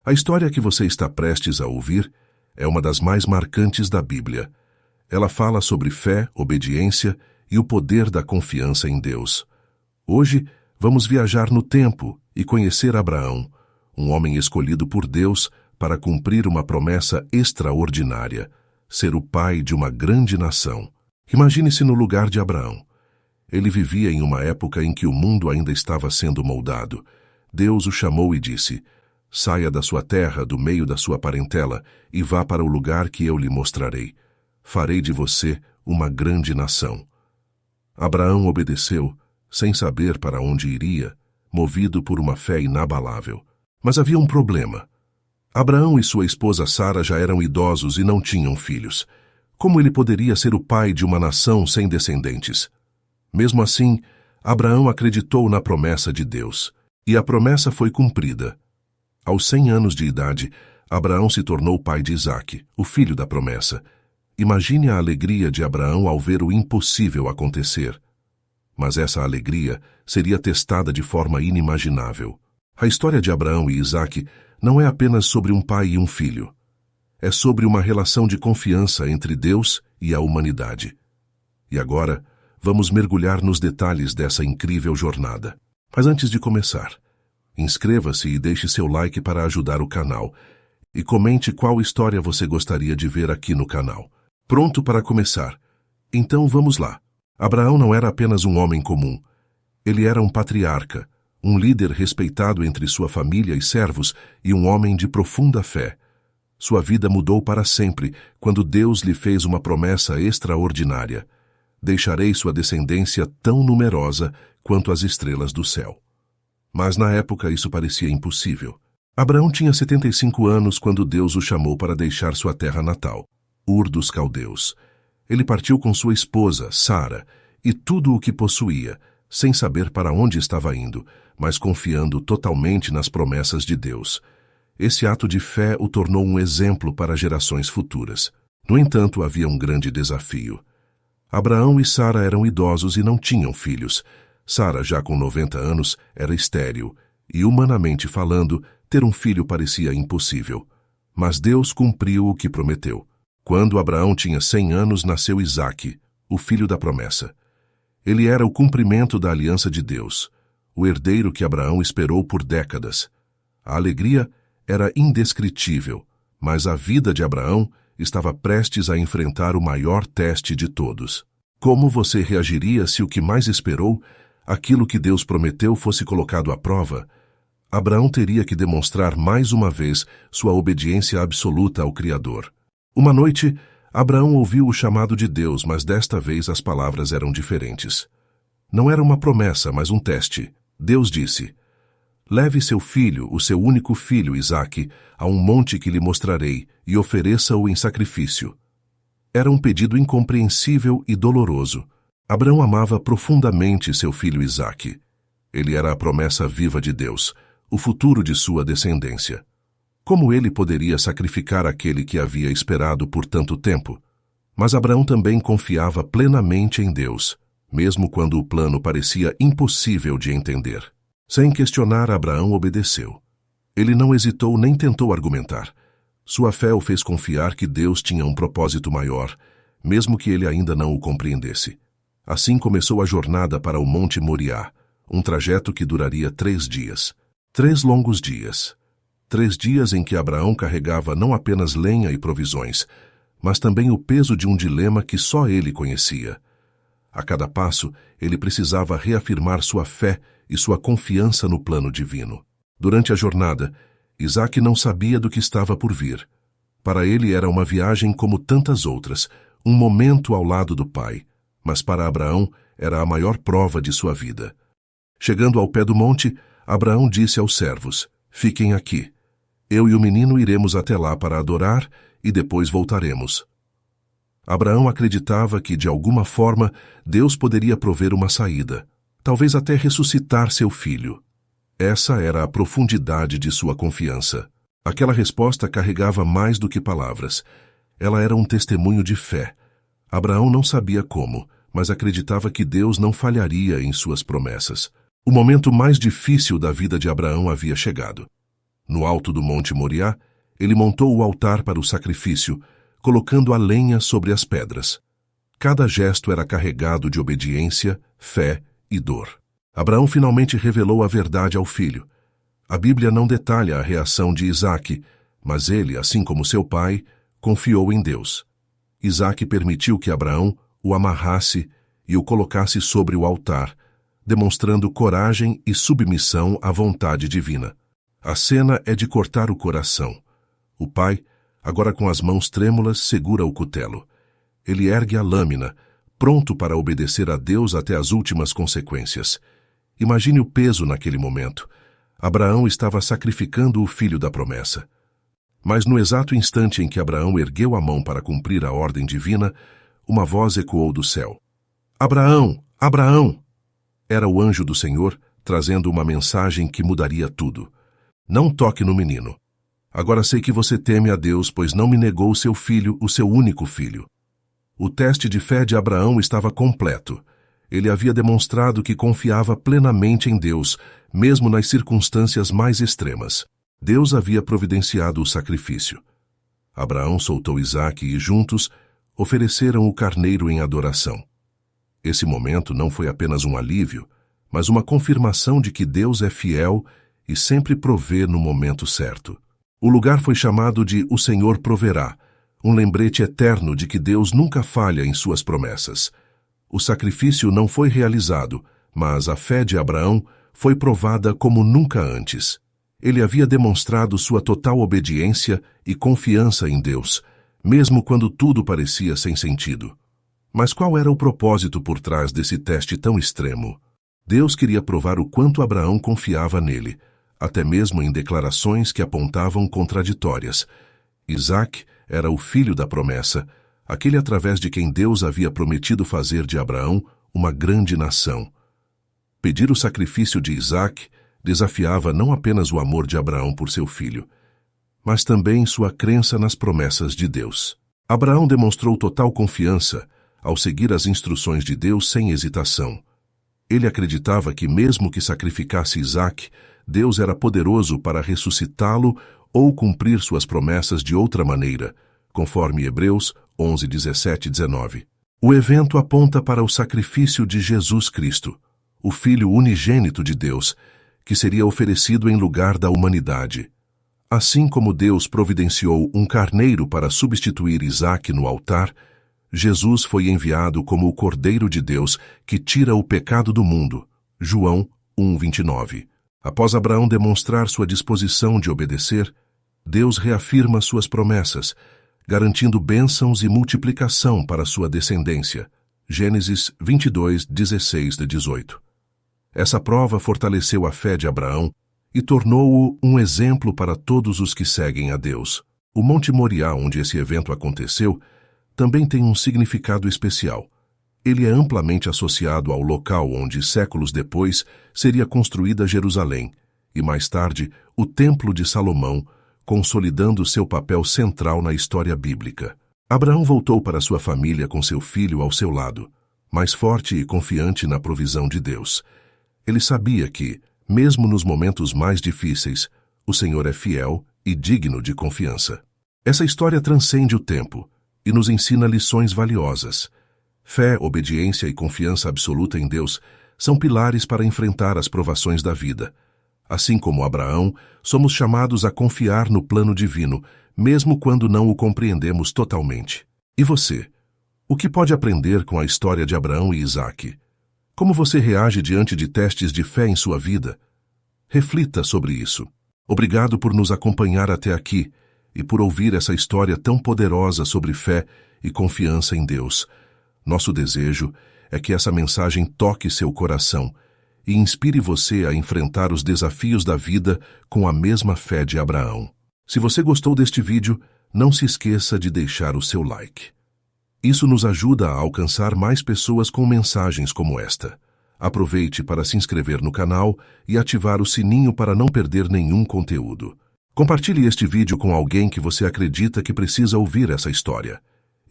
A história que você está prestes a ouvir é uma das mais marcantes da Bíblia. Ela fala sobre fé, obediência e o poder da confiança em Deus. Hoje, vamos viajar no tempo e conhecer Abraão, um homem escolhido por Deus para cumprir uma promessa extraordinária, ser o pai de uma grande nação. Imagine-se no lugar de Abraão. Ele vivia em uma época em que o mundo ainda estava sendo moldado. Deus o chamou e disse: saia da sua terra, do meio da sua parentela, e vá para o lugar que eu lhe mostrarei. Farei de você uma grande nação. Abraão obedeceu, sem saber para onde iria, movido por uma fé inabalável. Mas havia um problema. Abraão e sua esposa Sara já eram idosos e não tinham filhos. Como ele poderia ser o pai de uma nação sem descendentes? Mesmo assim, Abraão acreditou na promessa de Deus, e a promessa foi cumprida. Aos 100 anos de idade, Abraão se tornou pai de Isaque, o filho da promessa. Imagine a alegria de Abraão ao ver o impossível acontecer. Mas essa alegria seria testada de forma inimaginável. A história de Abraão e Isaque não é apenas sobre um pai e um filho. É sobre uma relação de confiança entre Deus e a humanidade. E agora, vamos mergulhar nos detalhes dessa incrível jornada. Mas antes de começar, inscreva-se e deixe seu like para ajudar o canal. E comente qual história você gostaria de ver aqui no canal. Pronto para começar? Então vamos lá. Abraão não era apenas um homem comum. Ele era um patriarca, um líder respeitado entre sua família e servos e um homem de profunda fé. Sua vida mudou para sempre quando Deus lhe fez uma promessa extraordinária. Deixarei sua descendência tão numerosa quanto as estrelas do céu. Mas na época isso parecia impossível. Abraão tinha 75 anos quando Deus o chamou para deixar sua terra natal, Ur dos Caldeus. Ele partiu com sua esposa, Sara, e tudo o que possuía, sem saber para onde estava indo, mas confiando totalmente nas promessas de Deus. Esse ato de fé o tornou um exemplo para gerações futuras. No entanto, havia um grande desafio. Abraão e Sara eram idosos e não tinham filhos. Sara, já com 90 anos, era estéril, e humanamente falando, ter um filho parecia impossível. Mas Deus cumpriu o que prometeu. Quando Abraão tinha 100 anos, nasceu Isaque, o filho da promessa. Ele era o cumprimento da aliança de Deus, o herdeiro que Abraão esperou por décadas. A alegria era indescritível, mas a vida de Abraão estava prestes a enfrentar o maior teste de todos. Como você reagiria se o que mais esperou, aquilo que Deus prometeu, fosse colocado à prova? Abraão teria que demonstrar mais uma vez sua obediência absoluta ao Criador. Uma noite, Abraão ouviu o chamado de Deus, mas desta vez as palavras eram diferentes. Não era uma promessa, mas um teste. Deus disse: leve seu filho, o seu único filho, Isaque, a um monte que lhe mostrarei, e ofereça-o em sacrifício. Era um pedido incompreensível e doloroso. Abraão amava profundamente seu filho Isaque. Ele era a promessa viva de Deus, o futuro de sua descendência. Como ele poderia sacrificar aquele que havia esperado por tanto tempo? Mas Abraão também confiava plenamente em Deus, mesmo quando o plano parecia impossível de entender. Sem questionar, Abraão obedeceu. Ele não hesitou nem tentou argumentar. Sua fé o fez confiar que Deus tinha um propósito maior, mesmo que ele ainda não o compreendesse. Assim começou a jornada para o Monte Moriá, um trajeto que duraria 3 dias. 3 longos dias. 3 dias em que Abraão carregava não apenas lenha e provisões, mas também o peso de um dilema que só ele conhecia. A cada passo, ele precisava reafirmar sua fé e sua confiança no plano divino. Durante a jornada, Isaque não sabia do que estava por vir. Para ele era uma viagem como tantas outras, um momento ao lado do pai, mas para Abraão era a maior prova de sua vida. Chegando ao pé do monte, Abraão disse aos servos: fiquem aqui. Eu e o menino iremos até lá para adorar e depois voltaremos. Abraão acreditava que, de alguma forma, Deus poderia prover uma saída, talvez até ressuscitar seu filho. Essa era a profundidade de sua confiança. Aquela resposta carregava mais do que palavras. Ela era um testemunho de fé. Abraão não sabia como, mas acreditava que Deus não falharia em suas promessas. O momento mais difícil da vida de Abraão havia chegado. No alto do Monte Moriá, ele montou o altar para o sacrifício, colocando a lenha sobre as pedras. Cada gesto era carregado de obediência, fé e dor. Abraão finalmente revelou a verdade ao filho. A Bíblia não detalha a reação de Isaque, mas ele, assim como seu pai, confiou em Deus. Isaque permitiu que Abraão o amarrasse e o colocasse sobre o altar, demonstrando coragem e submissão à vontade divina. A cena é de cortar o coração. O pai, agora com as mãos trêmulas, segura o cutelo. Ele ergue a lâmina, pronto para obedecer a Deus até as últimas consequências. Imagine o peso naquele momento. Abraão estava sacrificando o filho da promessa. Mas no exato instante em que Abraão ergueu a mão para cumprir a ordem divina, uma voz ecoou do céu. Abraão! Abraão! Era o anjo do Senhor, trazendo uma mensagem que mudaria tudo. Não toque no menino. Agora sei que você teme a Deus, pois não me negou seu filho, o seu único filho. O teste de fé de Abraão estava completo. Ele havia demonstrado que confiava plenamente em Deus, mesmo nas circunstâncias mais extremas. Deus havia providenciado o sacrifício. Abraão soltou Isaque e juntos ofereceram o carneiro em adoração. Esse momento não foi apenas um alívio, mas uma confirmação de que Deus é fiel e sempre provê no momento certo. O lugar foi chamado de O Senhor Proverá, um lembrete eterno de que Deus nunca falha em suas promessas. O sacrifício não foi realizado, mas a fé de Abraão foi provada como nunca antes. Ele havia demonstrado sua total obediência e confiança em Deus, mesmo quando tudo parecia sem sentido. Mas qual era o propósito por trás desse teste tão extremo? Deus queria provar o quanto Abraão confiava nele, até mesmo em declarações que apontavam contraditórias. Isaque era o filho da promessa, aquele através de quem Deus havia prometido fazer de Abraão uma grande nação. Pedir o sacrifício de Isaque desafiava não apenas o amor de Abraão por seu filho, mas também sua crença nas promessas de Deus. Abraão demonstrou total confiança ao seguir as instruções de Deus sem hesitação. Ele acreditava que mesmo que sacrificasse Isaque, Deus era poderoso para ressuscitá-lo ou cumprir suas promessas de outra maneira, conforme Hebreus 11, 17 e 19. O evento aponta para o sacrifício de Jesus Cristo, o Filho unigênito de Deus, que seria oferecido em lugar da humanidade. Assim como Deus providenciou um carneiro para substituir Isaque no altar, Jesus foi enviado como o Cordeiro de Deus que tira o pecado do mundo. João 1:29. Após Abraão demonstrar sua disposição de obedecer, Deus reafirma suas promessas, garantindo bênçãos e multiplicação para sua descendência. Gênesis 22, 16 e 18. Essa prova fortaleceu a fé de Abraão e tornou-o um exemplo para todos os que seguem a Deus. O Monte Moriá, onde esse evento aconteceu, também tem um significado especial. Ele é amplamente associado ao local onde, séculos depois, seria construída Jerusalém, e mais tarde, o Templo de Salomão, consolidando seu papel central na história bíblica. Abraão voltou para sua família com seu filho ao seu lado, mais forte e confiante na provisão de Deus. Ele sabia que, mesmo nos momentos mais difíceis, o Senhor é fiel e digno de confiança. Essa história transcende o tempo e nos ensina lições valiosas. Fé, obediência e confiança absoluta em Deus são pilares para enfrentar as provações da vida. Assim como Abraão, somos chamados a confiar no plano divino, mesmo quando não o compreendemos totalmente. E você? O que pode aprender com a história de Abraão e Isaque? Como você reage diante de testes de fé em sua vida? Reflita sobre isso. Obrigado por nos acompanhar até aqui e por ouvir essa história tão poderosa sobre fé e confiança em Deus. Nosso desejo é que essa mensagem toque seu coração e inspire você a enfrentar os desafios da vida com a mesma fé de Abraão. Se você gostou deste vídeo, não se esqueça de deixar o seu like. Isso nos ajuda a alcançar mais pessoas com mensagens como esta. Aproveite para se inscrever no canal e ativar o sininho para não perder nenhum conteúdo. Compartilhe este vídeo com alguém que você acredita que precisa ouvir essa história.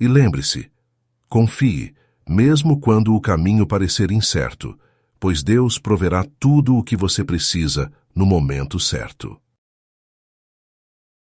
E lembre-se, confie, mesmo quando o caminho parecer incerto, pois Deus proverá tudo o que você precisa no momento certo.